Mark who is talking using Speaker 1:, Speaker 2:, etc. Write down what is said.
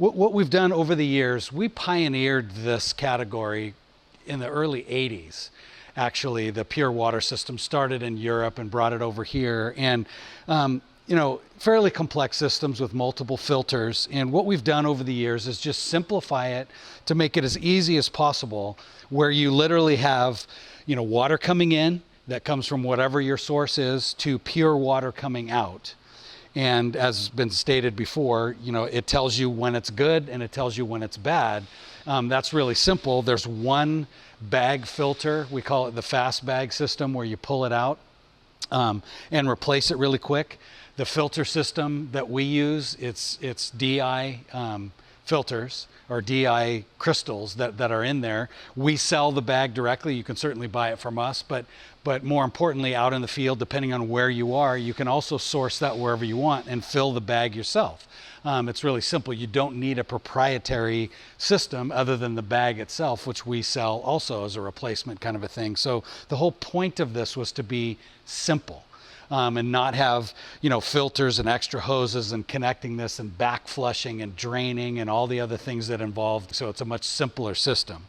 Speaker 1: What we've done over the years, we pioneered this category in the early 80s. Actually, the pure water system started in Europe and brought it over here. And, you know, fairly complex systems with multiple filters. And what we've done over the years is just simplify it to make it as easy as possible, where you literally have, you know, water coming in that comes from whatever your source is to pure water coming out. And as has been stated before, you know, it tells you when it's good and it tells you when it's bad. That's really simple. There's one bag filter. We call it the fast bag system, where you pull it out and replace it really quick. The filter system that we use, it's DI filters or DI crystals that are in there. We sell the bag directly. You can certainly buy it from us, but more importantly, out in the field, depending on where you are, you can also source that wherever you want and fill the bag yourself. It's really simple. You don't need a proprietary system other than the bag itself, which we sell also as a replacement kind of a thing. So the whole point of this was to be simple. And not have, you know, filters and extra hoses and connecting this and back flushing and draining and all the other things that involve. So it's a much simpler system.